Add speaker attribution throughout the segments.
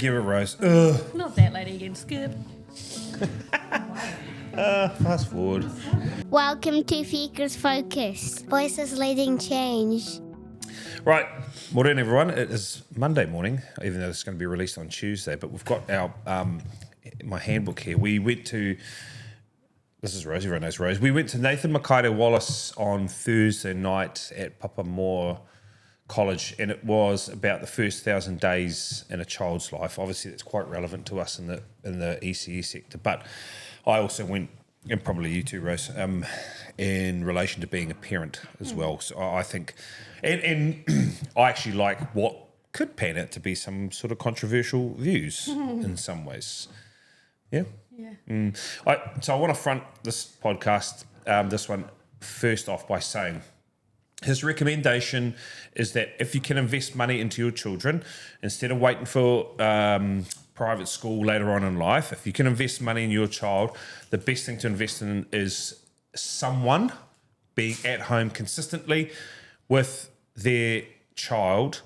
Speaker 1: give it, Rose. Ugh.
Speaker 2: Not that lady again, skip.
Speaker 1: Fast forward.
Speaker 3: Welcome to Fika's Focus. Voices leading change.
Speaker 1: Right, morning everyone. It is Monday morning, even though it's going to be released on Tuesday. But we've got our my handbook here. We went to. This is Rose. Everyone knows Rose. We went to Nathan Wallis on Thursday night at Papamoa College, and it was about the first 1,000 days in a child's life. Obviously, that's quite relevant to us in the ECE sector. But I also went, and probably you too, Rose, in relation to being a parent as well. So I think, and I actually like what could pan out to be some sort of controversial views in some ways. Yeah.
Speaker 2: Yeah.
Speaker 1: So I want to front this podcast, this one, first off by saying his recommendation is that if you can invest money into your children, instead of waiting for private school later on in life, if you can invest money in your child, the best thing to invest in is someone being at home consistently with their child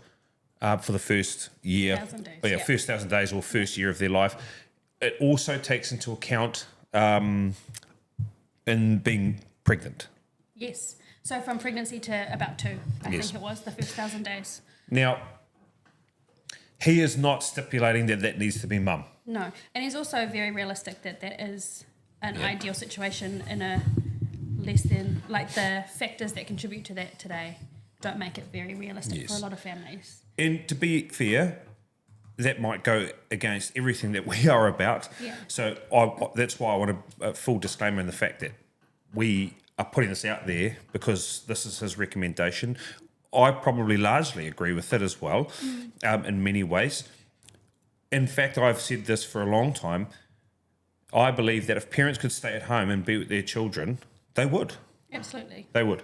Speaker 1: for the first year,
Speaker 2: 1,000 days,
Speaker 1: first 1,000 days or first year of their life. It also takes into account in being pregnant.
Speaker 2: Yes. So from pregnancy to about 2, I think it was, the first 1,000 days.
Speaker 1: Now, he is not stipulating that that needs to be mum.
Speaker 2: No. And he's also very realistic that that is an ideal situation in a less than, like the factors that contribute to that today don't make it very realistic for a lot of families.
Speaker 1: And to be fair, that might go against everything that we are about.
Speaker 2: Yeah.
Speaker 1: So that's why I want a full disclaimer in the fact that we are putting this out there because this is his recommendation. I probably largely agree with it as well, in many ways. In fact, I've said this for a long time. I believe that if parents could stay at home and be with their children, they would.
Speaker 2: Absolutely.
Speaker 1: They would.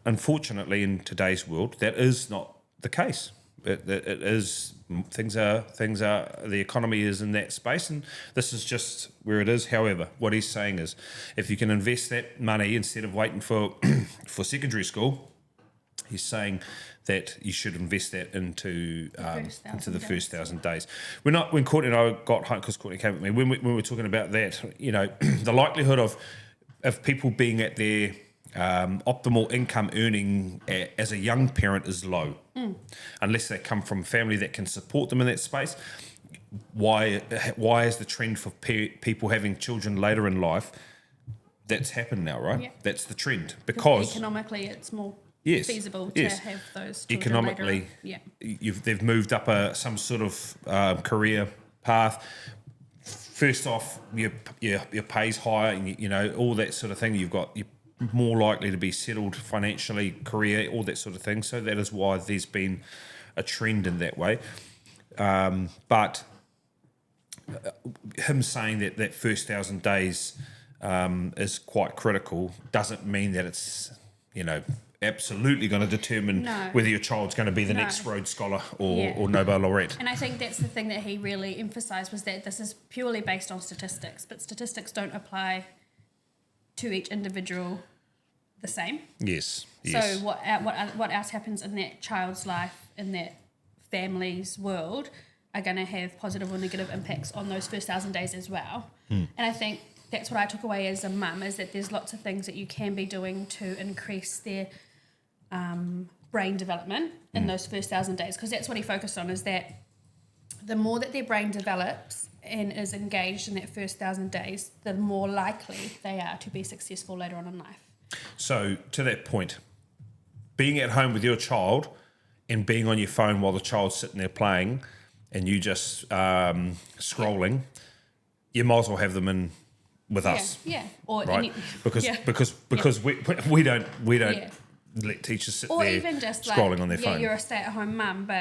Speaker 1: Unfortunately, in today's world, that is not the case. It is things are the economy is in that space, and this is just where it is. However, what he's saying is, if you can invest that money instead of waiting for for secondary school, he's saying that you should invest that into the first 1,000 days. When Courtney and I got home, because Courtney came with me, when we were talking about that, the likelihood of people being at their optimal income earning as a young parent is low, unless they come from a family that can support them in that space. Why is the trend for people having children later in life? That's happened now, right? Yeah. That's the trend because
Speaker 2: economically it's more feasible to have those children
Speaker 1: economically
Speaker 2: later.
Speaker 1: They've moved up some sort of career path. First off, your pay's higher, and all that sort of thing. You're more likely to be settled financially, career, all that sort of thing. So that is why there's been a trend in that way. But him saying that first 1,000 days is quite critical doesn't mean that it's, absolutely going to determine whether your child's going to be the next Rhodes Scholar or Nobel laureate.
Speaker 2: And I think that's the thing that he really emphasised was that this is purely based on statistics, but statistics don't apply to each individual the same.
Speaker 1: Yes.
Speaker 2: So what else happens in that child's life, in that family's world, are going to have positive or negative impacts on those first 1,000 days as well. And I think that's what I took away as a mum, is that there's lots of things that you can be doing to increase their brain development in those first 1,000 days, because that's what he focused on, is that the more that their brain develops and is engaged in that first 1,000 days, the more likely they are to be successful later on in life.
Speaker 1: So to that point, being at home with your child and being on your phone while the child's sitting there playing and you just scrolling, you might as well have them in with us.
Speaker 2: Yeah. Or
Speaker 1: right? Because we don't let teachers sit
Speaker 2: or
Speaker 1: there
Speaker 2: even just
Speaker 1: scrolling on their phone.
Speaker 2: You're a stay-at-home mum,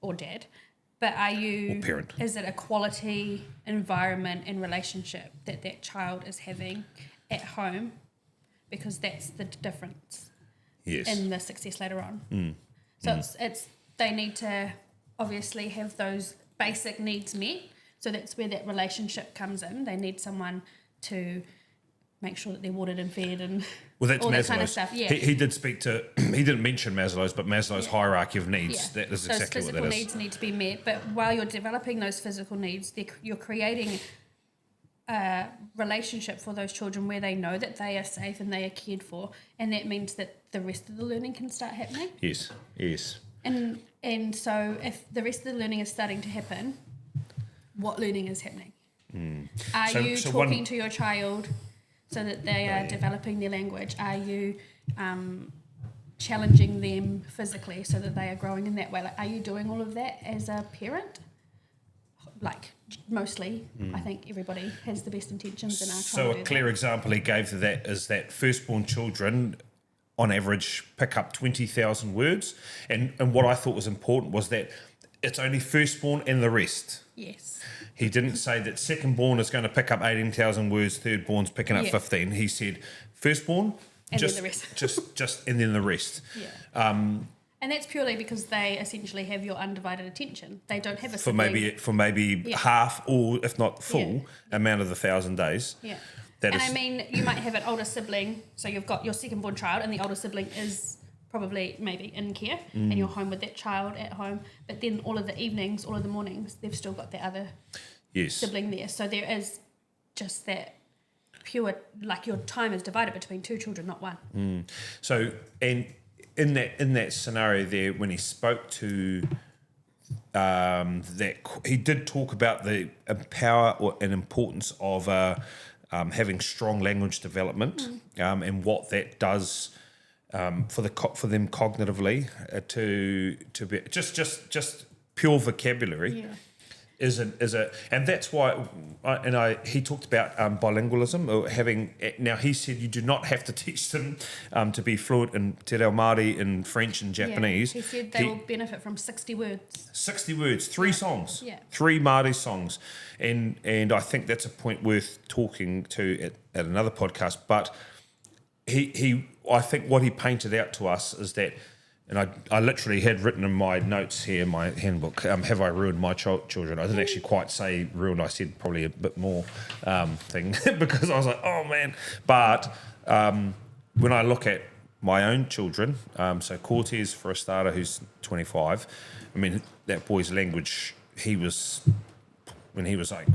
Speaker 2: or dad, but are you?
Speaker 1: Or parent.
Speaker 2: Is it a quality environment and relationship that child is having at home? Because that's the difference in the success later on. So it's they need to obviously have those basic needs met. So that's where that relationship comes in. They need someone to make sure that they're watered and fed and
Speaker 1: Well, that's
Speaker 2: all that
Speaker 1: Maslow's.
Speaker 2: kind of stuff. Yeah.
Speaker 1: He did speak to, he didn't mention Maslow's, but Maslow's hierarchy of needs. That is exactly what that is.
Speaker 2: Physical needs need to be met, but while you're developing those physical needs, you're creating a relationship for those children where they know that they are safe and they are cared for, and that means that the rest of the learning can start happening.
Speaker 1: Yes, yes.
Speaker 2: And so if the rest of the learning is starting to happen, what learning is happening? Are you talking to your child so that they are developing their language? Are you challenging them physically so that they are growing in that way? Like, are you doing all of that as a parent? Like, mostly, I think everybody has the best intentions and are trying to do
Speaker 1: So a clear example he gave to that is that firstborn children, on average, pick up 20,000 words. And what I thought was important was that it's only firstborn and the rest.
Speaker 2: Yes.
Speaker 1: He didn't say that secondborn is going to pick up 18,000 words, thirdborn's picking up 15. He said firstborn,
Speaker 2: And
Speaker 1: just,
Speaker 2: then the rest.
Speaker 1: just and then the rest.
Speaker 2: Yeah. And that's purely because they essentially have your undivided attention. They don't have a
Speaker 1: For
Speaker 2: sibling.
Speaker 1: maybe half or if not full amount of the 1,000 days.
Speaker 2: Yeah.
Speaker 1: That
Speaker 2: And
Speaker 1: is,
Speaker 2: I mean, you might have an older sibling, so you've got your second-born child, and the older sibling is probably maybe in care, and you're home with that child at home. But then all of the evenings, all of the mornings, they've still got the other sibling there. So there is just that pure, like your time is divided between two children, not one.
Speaker 1: So, and in that scenario there, when he spoke to that, he did talk about the power and importance of having strong language development and what that does for them cognitively to be just pure vocabulary.
Speaker 2: Yeah.
Speaker 1: Is a and that's why he talked about bilingualism or having. Now he said you do not have to teach them to be fluent in Te Reo Māori, in French and Japanese.
Speaker 2: Yeah. He said they will benefit from 60 words.
Speaker 1: 60 words, 3 songs,
Speaker 2: Yeah.
Speaker 1: 3 Māori songs, and I think that's a point worth talking to at another podcast. But I think what he painted out to us is that. And I literally had written in my notes here, my handbook, have I ruined my children? I didn't actually quite say ruined. I said probably a bit more thing because I was like, oh, man. But when I look at my own children, so Cortez, for a starter, who's 25, I mean, that boy's language, when he was like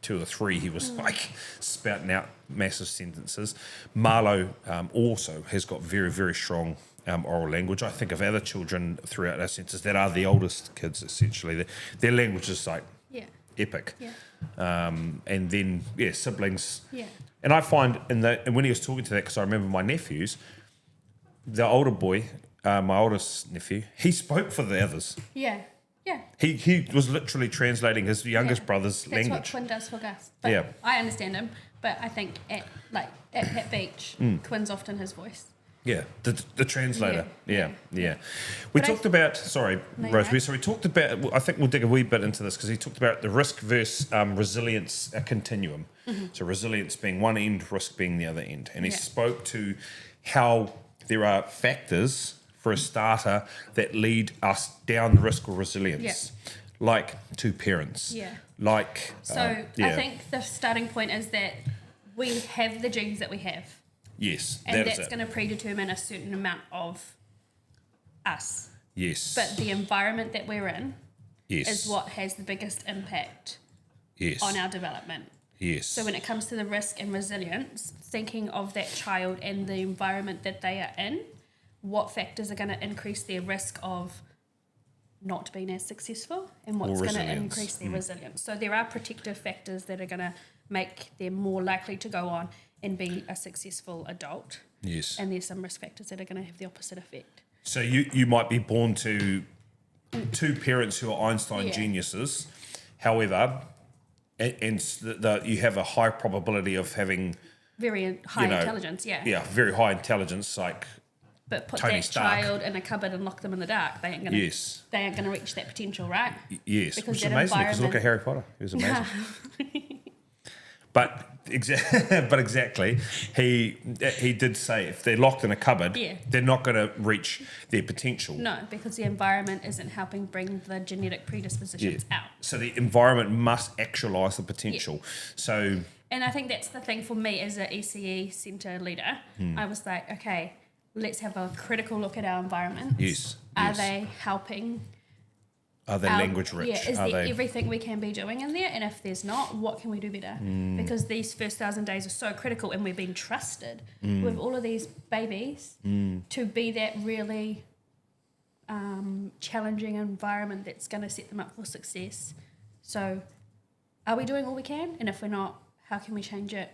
Speaker 1: 2 or 3, he was like spouting out massive sentences. Marlo also has got very, very strong oral language. I think of other children throughout our census that are the oldest kids, essentially. Their language is like epic.
Speaker 2: Yeah.
Speaker 1: And then, siblings.
Speaker 2: Yeah.
Speaker 1: And I find, and when he was talking to that, because I remember my nephews, the older boy, my oldest nephew, he spoke for the others.
Speaker 2: Yeah. Yeah.
Speaker 1: He was literally translating his youngest brother's language.
Speaker 2: That's what Quinn does for Gus. But I understand him, but I think at Pat Beach, Quinn's often his voice.
Speaker 1: Yeah, the translator. Yeah.
Speaker 2: But
Speaker 1: Talked about, sorry, Rosemary, so we talked about, I think we'll dig a wee bit into this because he talked about the risk versus resilience continuum. So resilience being one end, risk being the other end. And he spoke to how there are factors, for a starter, that lead us down the risk of resilience, like 2 parents.
Speaker 2: Yeah.
Speaker 1: Like,
Speaker 2: I think the starting point is that we have the genes that we have.
Speaker 1: Yes,
Speaker 2: and that's going to predetermine a certain amount of us.
Speaker 1: Yes.
Speaker 2: But the environment that we're in
Speaker 1: yes.
Speaker 2: is what has the biggest impact
Speaker 1: yes.
Speaker 2: on our development.
Speaker 1: Yes.
Speaker 2: So when it comes to the risk and resilience, thinking of that child and the environment that they are in, what factors are going to increase their risk of not being as successful and what's going to increase their resilience. So there are protective factors that are going to make them more likely to go on and be a successful adult.
Speaker 1: Yes.
Speaker 2: And there's some risk factors that are going to have the opposite effect.
Speaker 1: So you might be born to 2 parents who are Einstein geniuses. However, you have a high probability of having
Speaker 2: very high intelligence,
Speaker 1: Yeah, very high intelligence, like
Speaker 2: but put
Speaker 1: Tony
Speaker 2: that
Speaker 1: Stark.
Speaker 2: Child in a cupboard and lock them in the dark. They ain't going to. They aren't going to reach that potential, right?
Speaker 1: Yes,
Speaker 2: because
Speaker 1: which is amazing. Because look at Harry Potter; he was amazing. But exactly, he did say if they're locked in a cupboard, they're not going to reach their potential.
Speaker 2: No, because the environment isn't helping bring the genetic predispositions out.
Speaker 1: So the environment must actualise the potential. So
Speaker 2: And I think that's the thing for me as an ECE centre leader. I was like, okay, let's have a critical look at our environments.
Speaker 1: Yes.
Speaker 2: Are they helping?
Speaker 1: Are they language rich?
Speaker 2: Yeah, is there everything we can be doing in there? And if there's not, what can we do better? Because these first 1,000 days are so critical, and we've been trusted with all of these babies to be that really challenging environment that's going to set them up for success. So are we doing all we can? And if we're not, how can we change it?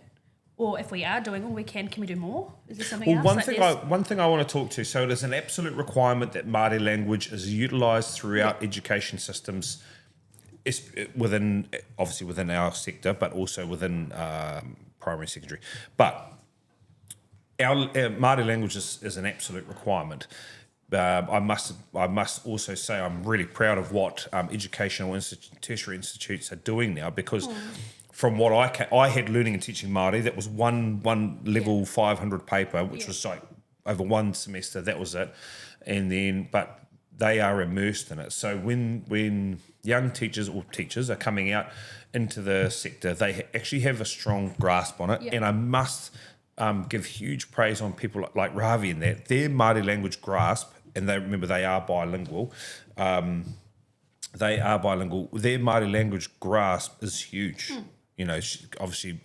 Speaker 2: Or if we are doing all we can we do more? Is there something else?
Speaker 1: One thing I want to talk to, so it is an absolute requirement that Māori language is utilised throughout education systems, obviously within our sector, but also within primary, secondary. But our Māori language is an absolute requirement. I must also say I'm really proud of what educational tertiary institutes are doing now, because from what I had learning and teaching Māori, that was one level 500 paper, which was like over one semester, that was it. And then, but they are immersed in it. So when young teachers are coming out into the sector, they actually have a strong grasp on it. Yeah. And I must give huge praise on people like Ravi in that. Their Māori language grasp, and they are bilingual, their Māori language grasp is huge. You know, obviously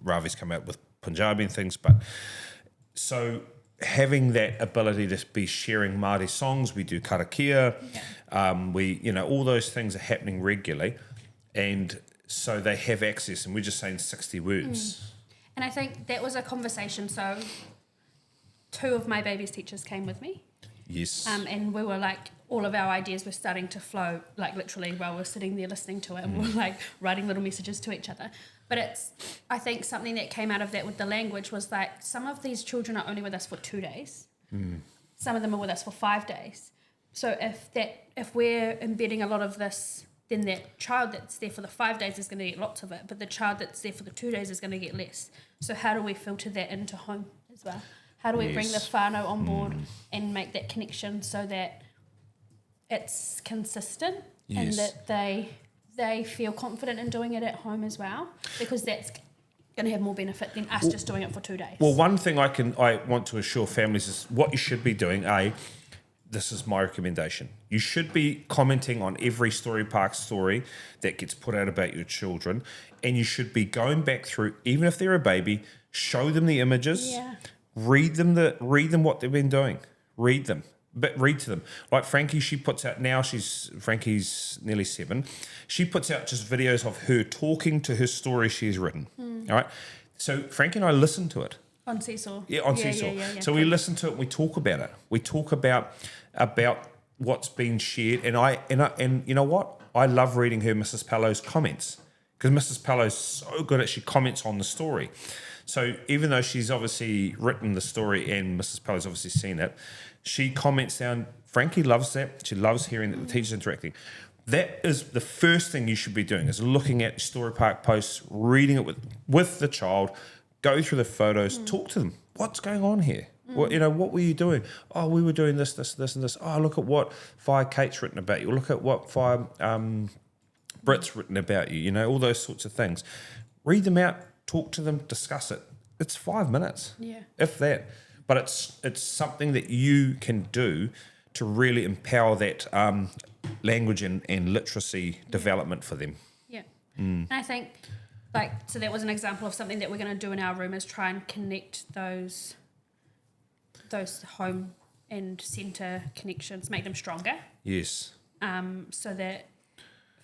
Speaker 1: Ravi's come out with Punjabi and things, but so having that ability to be sharing Māori songs, we do karakia, all those things are happening regularly, and so they have access, and we're just saying 60 words.
Speaker 2: And I think that was a conversation. So 2 of my baby's teachers came with me.
Speaker 1: Yes.
Speaker 2: And we were like, all of our ideas were starting to flow, like literally while we're sitting there listening to it, and we're like writing little messages to each other. But I think something that came out of that with the language was like, some of these children are only with us for 2 days. Some of them are with us for 5 days. So if we're embedding a lot of this, then that child that's there for the 5 days is going to get lots of it, but the child that's there for the 2 days is going to get less. So how do we filter that into home as well? How do we bring the whānau on board and make that connection so that it's consistent and that they feel confident in doing it at home as well? Because that's going to have more benefit than us just doing it for 2 days.
Speaker 1: Well, one thing I want to assure families is what you should be doing. This is my recommendation. You should be commenting on every Story Park story that gets put out about your children, and you should be going back through, even if they're a baby, show them the images. Yeah. Read them what they've been doing. Read them. But read to them. Like Frankie, she puts out now, Frankie's nearly 7. She puts out just videos of her talking to her story she's written. All right. So Frankie and I listen to it.
Speaker 2: On Seesaw.
Speaker 1: Yeah, on Seesaw. Yeah. So we listen to it and we talk about it. We talk about what's been shared. And you know what? I love reading her Mrs. Pallow's comments, because Mrs. Pallow's so good at, she comments on the story. So even though she's obviously written the story and Mrs. Pellow's obviously seen it, she comments down. Frankie loves that. She loves hearing that the teacher's interacting. That is the first thing you should be doing, is looking at Story Park posts, reading it with the child, go through the photos, talk to them. What's going on here? What were you doing? Oh, we were doing this, and this. Oh, look at what Fire Kate's written about you. Look at what Fire Brit's written about you. All those sorts of things. Read them out. Talk to them, discuss it. It's 5 minutes, if that. But it's something that you can do to really empower that language and literacy development for them.
Speaker 2: Yeah. And I think, so that was an example of something that we're going to do in our room, is try and connect those home and centre connections, make them stronger.
Speaker 1: Yes.
Speaker 2: So that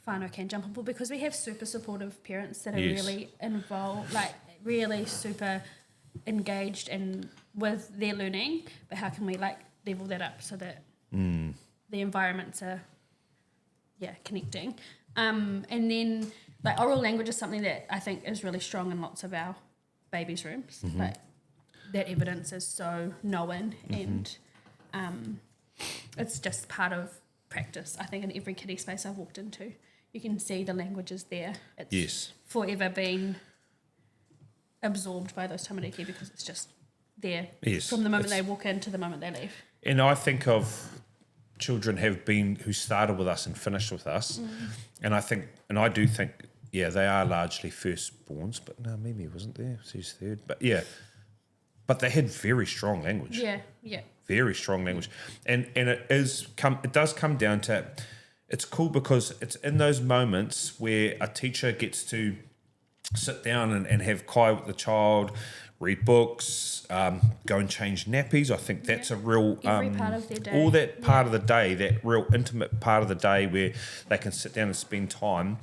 Speaker 2: whānau can jump on board, because we have super supportive parents that are really involved, really super engaged and with their learning, but how can we level that up so that the environments are connecting, and then oral language is something that I think is really strong in lots of our babies' rooms. That evidence is so known, and it's just part of practice. I think in every kiddie space I've walked into, you can see the language is there. It's forever been absorbed by those tamariki, because it's just there from the moment they walk in to the moment they leave.
Speaker 1: And I think of children who started with us and finished with us, and I do think they are largely firstborns, but no, Mimi wasn't there. She's third. But but they had very strong language.
Speaker 2: Yeah, yeah.
Speaker 1: Very strong language. And it does come down to, it's cool because it's in those moments where a teacher gets to sit down and have kai with the child, read books, go and change nappies. I think that's a real
Speaker 2: Every part of their day.
Speaker 1: all that part of the day, that real intimate part of the day where they can sit down and spend time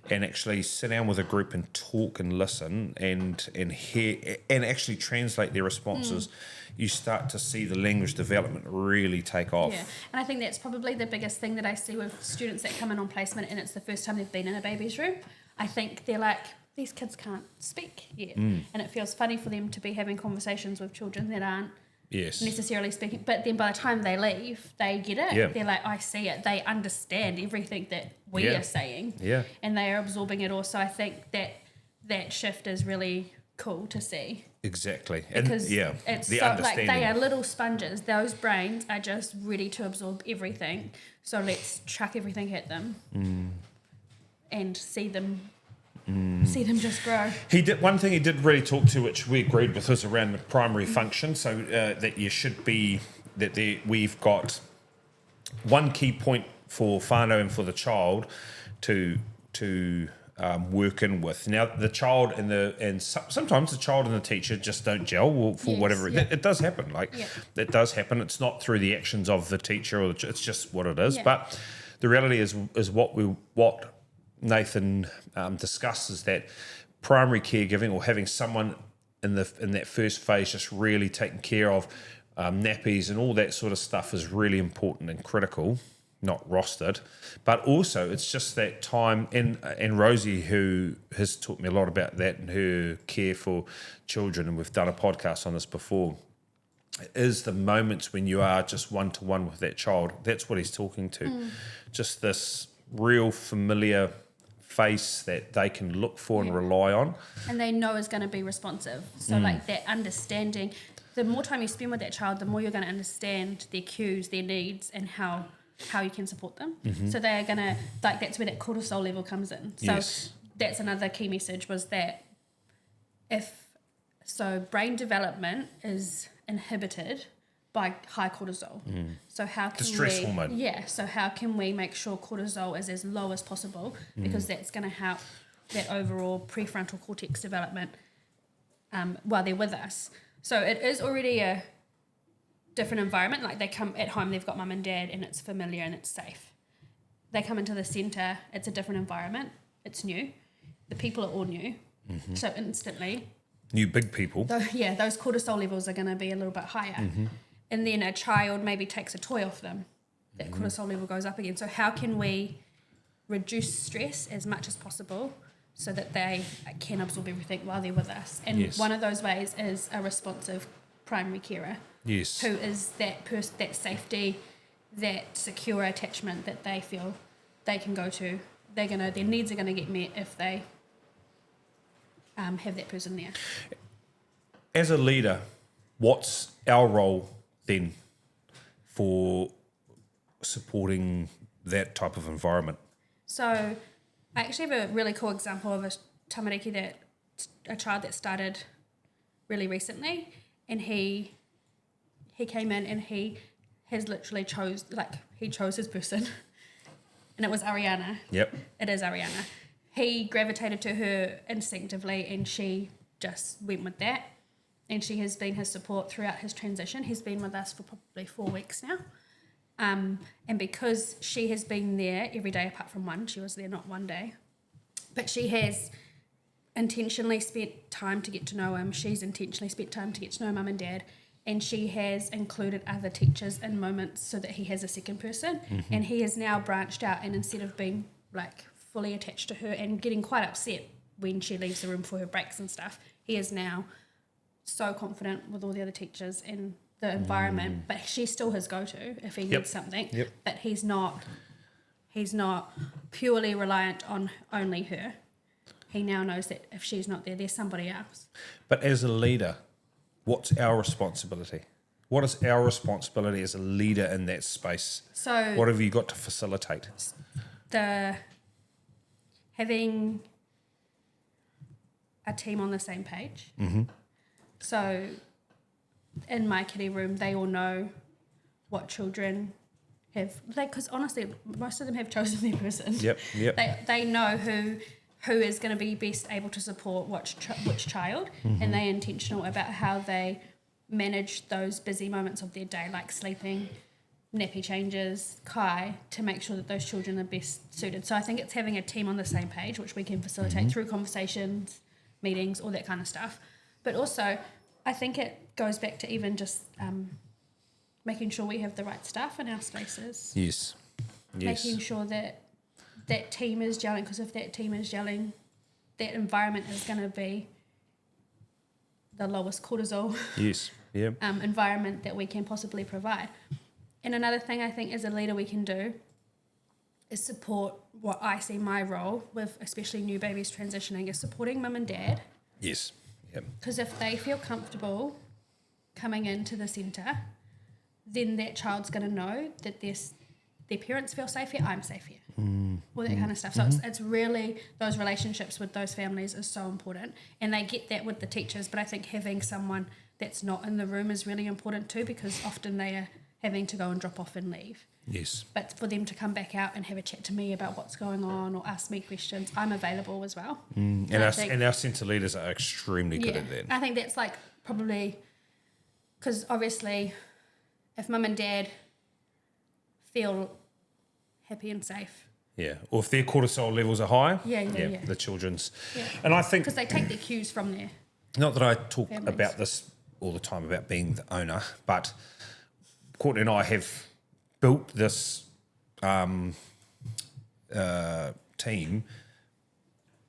Speaker 1: and actually sit down with a group and talk and listen and hear and actually translate their responses. You start to see the language development really take off.
Speaker 2: Yeah, and I think that's probably the biggest thing that I see with students that come in on placement and it's the first time they've been in a baby's room. I think they're like, these kids can't speak yet. And it feels funny for them to be having conversations with children that aren't necessarily speaking. But then by the time they leave, they get it.
Speaker 1: Yeah.
Speaker 2: They're like, I see it. They understand everything that we are saying.
Speaker 1: Yeah.
Speaker 2: And they are absorbing it all. So I think that shift is really cool to see.
Speaker 1: Exactly.
Speaker 2: Because it's
Speaker 1: the
Speaker 2: so,
Speaker 1: understanding.
Speaker 2: like they are little sponges. Those brains are just ready to absorb everything. So let's chuck everything at them and see them just grow.
Speaker 1: One thing he did really talk to, which we agreed with, was around the primary function. So that you should be we've got one key point for whānau and for the child to work in with. Now the child and sometimes the child and the teacher just don't gel for whatever. It does happen. It does happen. It's not through the actions of the teacher or it's just what it is. But the reality is what Nathan discusses, that primary caregiving or having someone in that first phase just really taking care of nappies and all that sort of stuff is really important and critical. Not rostered, but also it's just that time. And Rosie, who has taught me a lot about that and her care for children, and we've done a podcast on this before, is the moments when you are just one-to-one with that child. That's what he's talking to. Just this real familiar face that they can look for and rely on. And
Speaker 2: they know is going to be responsive. So like that understanding, the more time you spend with that child, the more you're going to understand their cues, their needs, and how you can support them. So they are going to, like, that's where that cortisol level comes in. So that's another key message, was that brain development is inhibited by high cortisol. So how can
Speaker 1: stress hormone.
Speaker 2: So how can we make sure cortisol is as low as possible, because that's going to help that overall prefrontal cortex development while they're with us. So it is already a different environment. Like, they come at home, they've got mum and dad, and it's familiar and it's safe. They come into the centre, it's a different environment, it's new, the people are all new, so instantly
Speaker 1: new big people,
Speaker 2: those cortisol levels are going to be a little bit higher. And then a child maybe takes a toy off them, that cortisol level goes up again. So how can we reduce stress as much as possible so that they can absorb everything while they're with us? And one of those ways is a responsive primary carer.
Speaker 1: Yes.
Speaker 2: Who is that person, that safety, that secure attachment that they feel they can go to. Their needs are going to get met if they have that person there.
Speaker 1: As a leader, what's our role then for supporting that type of environment? So
Speaker 2: I actually have a really cool example of a tamariki, a child that started really recently, and he came in and he has literally chose his person, and it was Ariana. Yep. It is Ariana. He gravitated to her instinctively, and she just went with that. And she has been his support throughout his transition. He's been with us for probably 4 weeks now. And because she has been there every day apart from one, she was there not one day, but she has intentionally spent time to get to know him. She's intentionally spent time to get to know mum and dad. And she has included other teachers in moments so that he has a second person. And he has now branched out, and instead of being like fully attached to her and getting quite upset when she leaves the room for her breaks and stuff, he is now so confident with all the other teachers and the environment, but she's still his go-to if he needs something. But he's not purely reliant on only her. He now knows that if she's not there, there's somebody else.
Speaker 1: But as a leader, what's our responsibility? What is our responsibility as a leader in that space? So what have you got to facilitate?
Speaker 2: Having a team on the same page.
Speaker 1: Mm-hmm.
Speaker 2: So in my kiddie room, they all know what children have, because honestly, most of them have chosen their person.
Speaker 1: Yep.
Speaker 2: They know who is going to be best able to support which child, and they're intentional about how they manage those busy moments of their day, like sleeping, nappy changes, kai, to make sure that those children are best suited. So I think it's having a team on the same page, which we can facilitate through conversations, meetings, all that kind of stuff. But also, I think it goes back to even just making sure we have the right staff in our spaces.
Speaker 1: Yes.
Speaker 2: Making sure that that team is gelling, because if that team is gelling, that environment is going to be the lowest cortisol environment that we can possibly provide. And another thing I think as a leader we can do is support what I see my role with, especially new babies transitioning, is supporting mum and dad.
Speaker 1: Yes. Yep.
Speaker 2: Because if they feel comfortable coming into the centre, then that child's going to know that their parents feel safe here, I'm safe here, all that kind of stuff. So it's really, those relationships with those families is so important, and they get that with the teachers, but I think having someone that's not in the room is really important too, because often they are having to go and drop off and leave.
Speaker 1: Yes.
Speaker 2: But for them to come back out and have a chat to me about what's going on or ask me questions, I'm available as well.
Speaker 1: And our centre leaders are extremely good at that.
Speaker 2: I think that's like probably, because obviously if mum and dad feel happy and safe.
Speaker 1: Yeah, or if their cortisol levels are high.
Speaker 2: Yeah.
Speaker 1: The children's.
Speaker 2: Yeah.
Speaker 1: And I think...
Speaker 2: Because they take their cues from there.
Speaker 1: Not that I talk
Speaker 2: families.
Speaker 1: about this all the time, about being the owner, but Courtney and I have built this team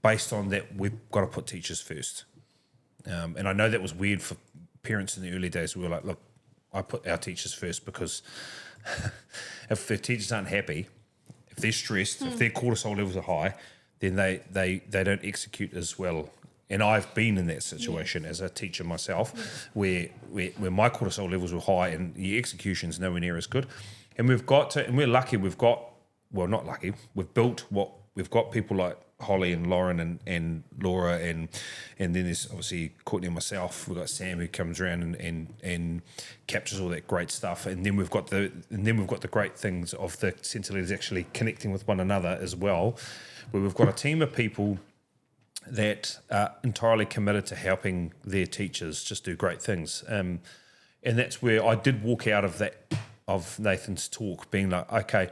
Speaker 1: based on that we've got to put teachers first. And I know that was weird for parents in the early days. We were like, look, I put our teachers first because if the teachers aren't happy, if they're stressed, if their cortisol levels are high, then they don't execute as well. And I've been in that situation as a teacher myself, where my cortisol levels were high and the execution's nowhere near as good. And we've got to, and we're lucky, we've got people like Holly and Lauren and Laura and then there's obviously Courtney and myself. We've got Sam who comes around and captures all that great stuff, and then we've got the great things of the centre leaders actually connecting with one another as well, where we've got a team of people that are entirely committed to helping their teachers just do great things. And that's where I did walk out of Nathan's talk being like, okay,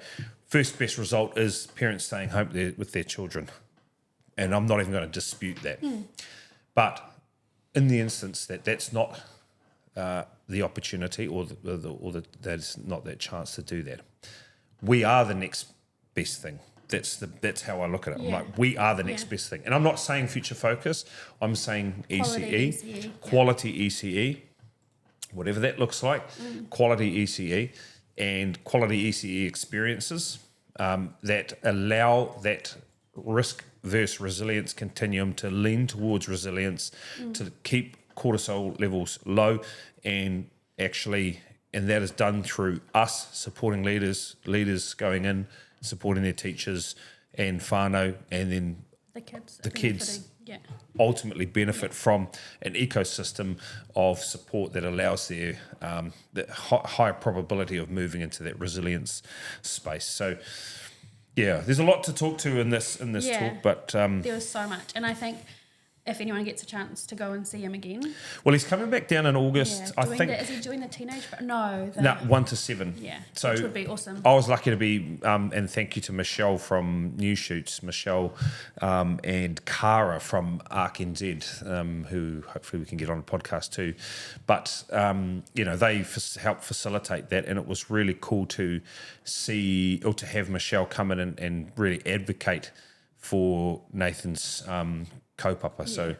Speaker 1: first best result is parents staying home with their children. And I'm not even going to dispute that. But in the instance that's not the opportunity or that's not that chance to do that, we are the next best thing. That's how I look at it. I'm like, we are the next best thing. And I'm not saying future focus. I'm saying ECE, quality ECE, whatever that looks like, quality ECE and quality ECE experiences that allow that risk versus resilience continuum to lean towards resilience, to keep cortisol levels low, and that is done through us supporting leaders going in, supporting their teachers and whānau, and then the kids ultimately benefit from an ecosystem of support that allows their that high probability of moving into that resilience space. So yeah, there's a lot to talk to in this talk, but
Speaker 2: there was so much, and I think if anyone gets a chance to go and see him again.
Speaker 1: Well, he's coming back down in August. I think.
Speaker 2: Is he doing the teenage? No,
Speaker 1: 1 to 7.
Speaker 2: Yeah,
Speaker 1: so
Speaker 2: which would be awesome.
Speaker 1: I was lucky to be, and thank you to Michelle from New Shoots, and Cara from ARC NZ, who hopefully we can get on a podcast too. But they helped facilitate that, and it was really cool to see or to have Michelle come in and really advocate for Nathan's kaupapa. So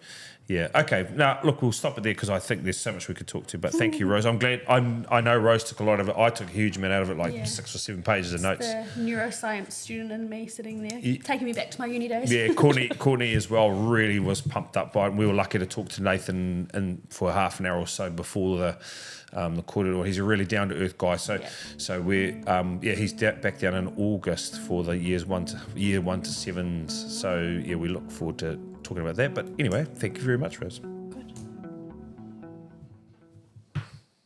Speaker 1: okay, now look, we'll stop it there because I think there's so much we could talk to, but thank you, Rose. I'm glad. I know Rose took a lot of it. I took a huge amount out of it, like 6 or 7 pages of notes.
Speaker 2: The neuroscience student in me sitting there, taking me back to my uni days.
Speaker 1: Courtney as well really was pumped up by it. We were lucky to talk to Nathan for half an hour or so before the kōrero. He's a really down to earth guy. So we're he's back down in August for the year 1 to 7s. So we look forward to talking about that. But anyway, thank you very much, Rose.